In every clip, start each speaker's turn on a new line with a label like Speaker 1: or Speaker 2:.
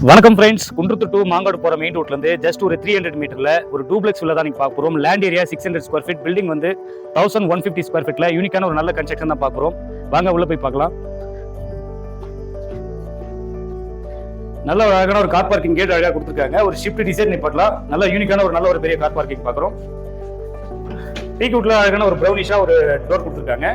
Speaker 1: வணக்கம் friends, Kundrathur to Mangadu போகிற main ரோட்லேருந்து ஜஸ்ட் ஒரு 300 மீட்டரில் ஒரு டூப்ளெக்ஸ் வில்ல தான் நீங்கள் பார்க்க போகிறோம். Land area 600 square feet, building வந்து 1150 ஸ்கொயர் ஃபீட்டில் யூனிக்கான ஒரு நல்ல கன்ஸ்ட்ரக்ஷன் தான் பார்க்க போகிறோம். வாங்க உள்ள போய் பார்க்கலாம். நல்ல ஒரு அழகான ஒரு கார் பார்க்கிங் கேட் அழகாக கொடுத்துருக்காங்க. ஒரு ஷிஃப்ட் டிசைன் பார்க்கலாம். நல்ல யூனிக்கான ஒரு நல்ல ஒரு பெரிய கார் பார்க்கிங் பார்க்குறோம். டீக் வுட்ல அழகான ஒரு ப்ரௌனிஷா ஒரு டோர் கொடுத்துருக்காங்க.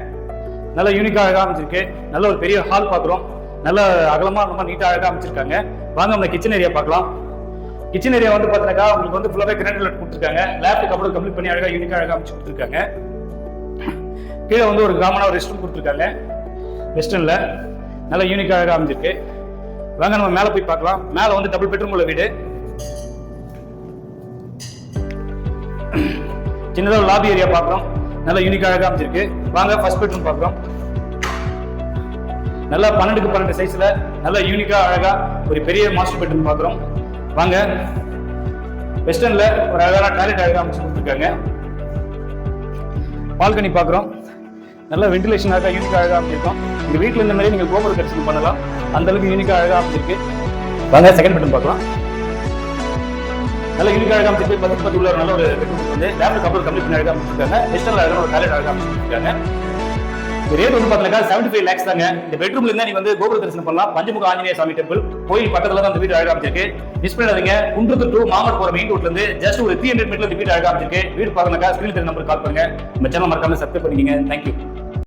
Speaker 1: நல்ல யூனிக்காக அழகாக அமைச்சிருக்கு. நல்ல ஒரு பெரிய ஹால் பார்க்குறோம். நல்ல அகலமா ரொம்ப நீட்டா அழகாக அமைச்சிருக்காங்க. வாங்க நம்ம கிச்சன் ஏரியா பார்க்கலாம். கிச்சன் ஏரியா வந்து பார்த்தீங்கன்னா உங்களுக்கு வந்து ஃபுல்லாவே கிரானைட் லைட் கொடுத்துருக்காங்க. லேப்டாப் கபோர்ட் கம்ப்ளீட் பண்ணி அழகாக யூனிக்காக அழகாக அமைச்சு கொடுத்துருக்காங்க. கீழே வந்து ஒரு காமனா ஒரு ரெஸ்ட் ரூம் கொடுத்துருக்காங்க. வெஸ்டர்ன்ல நல்ல யூனிக்காக அழகாக அமைச்சிருக்கு. வாங்க நம்ம மேலே போய் பார்க்கலாம். மேலே வந்து டபுள் பெட்ரூம் உள்ள வீடு. சின்னதாக ஒரு லாபி ஏரியா பார்க்குறோம். நல்ல யூனிக்காக அழகாக அமைச்சிருக்கு. வாங்க ஃபர்ஸ்ட் பெட்ரூம் பார்க்குறோம். நல்லா 12க்கு 12 சைஸ்ல நல்ல யூனிக்கா அழகா ஒரு பெரிய மாஸ்டர் பெட்ரூம் பார்க்குறோம். வாங்க வெஸ்டர்ன்ல ஒரு அழகான டாய்லெட் அழகா அமைச்சு கொடுத்துருக்காங்க. பால்கனி பார்க்குறோம். நல்ல வென்டிலேஷன் அழகா யூனிக்கா அழகா அமைச்சிருக்கோம். இந்த வீட்டில் இந்த மாதிரி நீங்கள் கோபுர தரிசனம் பண்ணலாம். அந்த அளவுக்கு யூனிக்கா அழகா அமைச்சிருக்கு. வாங்க செகண்ட் பெட்ரூம் பார்க்கலாம். நல்ல யூனிக்கா அழகா அமைச்சிருக்கு. 10 உள்ள நல்ல ஒரு பெட்ரூம் வந்து லேப்டாப் கபோர்ட் கம்ப்ளீட் பண்ணி அழகா அமைச்சிருக்காங்க. வெஸ்டர்ன்ல அழகான ஒரு டாய்லெட் அழகா அமைச்சிருக்காங்க. ரேட் வந்து பாத்தீங்கன்னா 75 lakhs தாங்க. இந்த பெட்ரூம்ல இருந்தா நீங்க வந்து கோபுர தரிசனம் பண்ணலாம். பஞ்சமுக ஆஞ்சநேய சாமி டெம்பிள் கோயில் பக்கத்துல தான் இந்த வீடு அழகா அமைச்சிருக்கு. மிஸ் பண்ணாதீங்க. குன்றத்தூர் டு மாங்காடு போற மெயின் ரோட்ல இருந்து ஜஸ்ட் ஒரு 300 மீட்டர்ல இந்த வீடு அழகா அமைச்சிருக்கு. வீடு பார்க்கணும்னா ஸ்கிரீன்ல நம்பர் கால் பண்ணுங்க. நம்ம சேனல் மறக்காம சப்ஸ்கிரைப் பண்ணிக்கங்க. தேங்க்யூ.